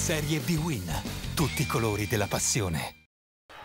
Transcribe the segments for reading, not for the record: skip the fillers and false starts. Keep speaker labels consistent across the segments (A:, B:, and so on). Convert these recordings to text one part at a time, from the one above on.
A: Serie B-Win. Tutti i colori della passione.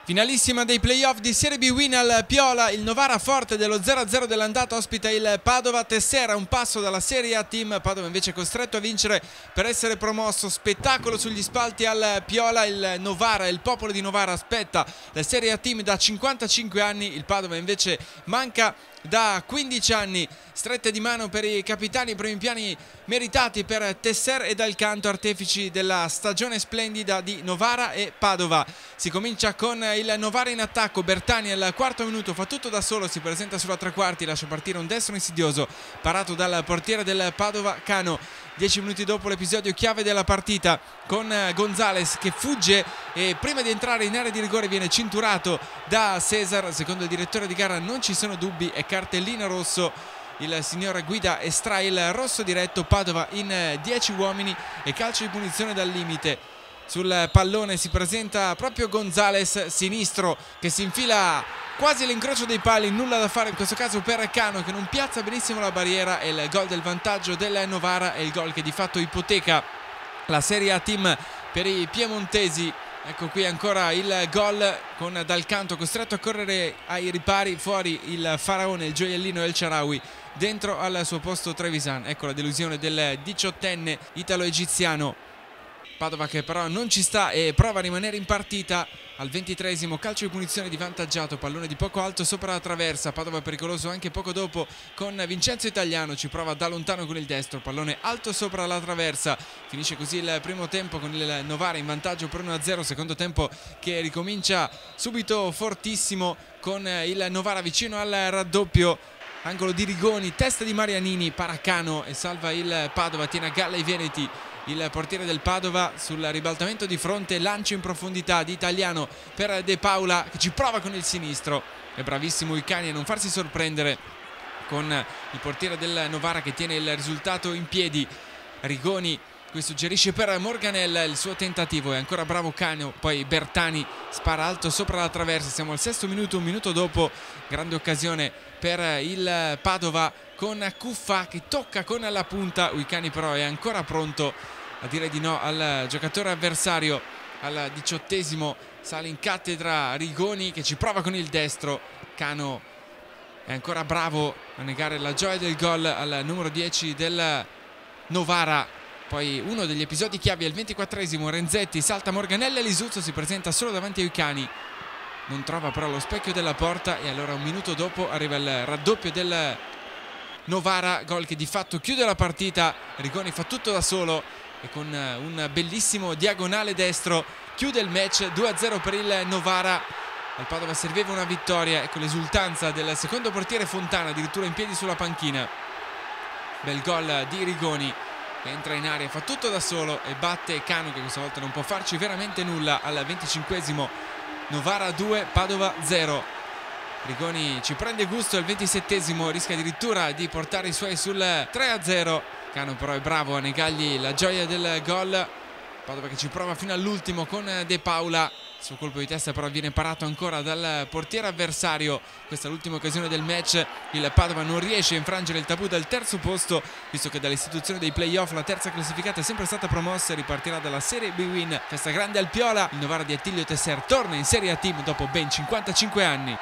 B: Finalissima dei playoff di Serie B-Win al Piola, il Novara forte dello 0-0 dell'andata ospita il Padova. Tessera un passo dalla Serie A Team, Padova invece costretto a vincere per essere promosso. Spettacolo sugli spalti al Piola, il Novara, il popolo di Novara aspetta la Serie A Team da 55 anni, il Padova invece manca da 15 anni. Strette di mano per i capitani, primi piani meritati per Tesser e dal canto artefici della stagione splendida di Novara e Padova. Si comincia con il Novara in attacco, Bertani al quarto minuto fa tutto da solo, si presenta sulla tre quarti, lascia partire un destro insidioso parato dal portiere del Padova Cano. 10 minuti dopo l'episodio chiave della partita con Gonzales che fugge e prima di entrare in area di rigore viene cinturato da Cesar. Secondo il direttore di gara non ci sono dubbi, è cartellino rosso. Il signor Guida estrae il rosso diretto, Padova in 10 uomini e calcio di punizione dal limite. Sul pallone si presenta proprio Gonzales, sinistro, che si infila quasi all'incrocio dei pali, nulla da fare in questo caso per Cano che non piazza benissimo la barriera, e il gol del vantaggio del Novara è il gol che di fatto ipoteca la Serie A Team per i piemontesi. Ecco qui ancora il gol con dal canto costretto a correre ai ripari, fuori il faraone, il gioiellino El Shaarawy, dentro al suo posto Trevisan. Ecco la delusione del 18enne italo-egiziano. Padova che però non ci sta e prova a rimanere in partita. Al 23esimo calcio di punizione di vantaggiato, pallone di poco alto sopra la traversa, Padova pericoloso anche poco dopo con Vincenzo Italiano, ci prova da lontano con il destro, pallone alto sopra la traversa. Finisce così il primo tempo con il Novara in vantaggio per 1-0, secondo tempo che ricomincia subito fortissimo con il Novara vicino al raddoppio. Angolo di Rigoni, testa di Marianini, Paracano e salva il Padova, tiene a galla i veneti. Il portiere del Padova sul ribaltamento di fronte, lancio in profondità di Italiano per De Paula che ci prova con il sinistro. È bravissimo Icani a non farsi sorprendere con il portiere del Novara che tiene il risultato in piedi. Rigoni qui suggerisce per Morganella il suo tentativo, è ancora bravo Cano, poi Bertani spara alto sopra la traversa. Siamo al sesto minuto, un minuto dopo, grande occasione per il Padova con Cuffa che tocca con la punta. Uicani però è ancora pronto a dire di no al giocatore avversario. Al 18esimo sale in cattedra Rigoni che ci prova con il destro. Cano è ancora bravo a negare la gioia del gol al numero 10 del Novara. Poi uno degli episodi chiavi è il 24esimo, Renzetti salta Morganella e Lisuzzo si presenta solo davanti a Uicani, non trova però lo specchio della porta, e allora un minuto dopo arriva il raddoppio del Novara, gol che di fatto chiude la partita. Rigoni fa tutto da solo e con un bellissimo diagonale destro chiude il match. 2-0 per il Novara. Al Padova serviva una vittoria, ecco l'esultanza del secondo portiere Fontana, addirittura in piedi sulla panchina. Bel gol di Rigoni che entra in area, fa tutto da solo e batte Cano che questa volta non può farci veramente nulla. Al 25esimo Novara 2, Padova 0. Rigoni ci prende gusto, al 27esimo rischia addirittura di portare i suoi sul 3-0. Cano però è bravo a negargli la gioia del gol. Padova che ci prova fino all'ultimo con De Paula. Il suo colpo di testa però viene parato ancora dal portiere avversario. Questa è l'ultima occasione del match. Il Padova non riesce a infrangere il tabù del terzo posto, visto che dall'istituzione dei playoff la terza classificata è sempre stata promossa e ripartirà dalla Serie B-Win. Festa grande al Piola. Il Novara di Attilio Tesser torna in Serie A Team dopo ben 55 anni.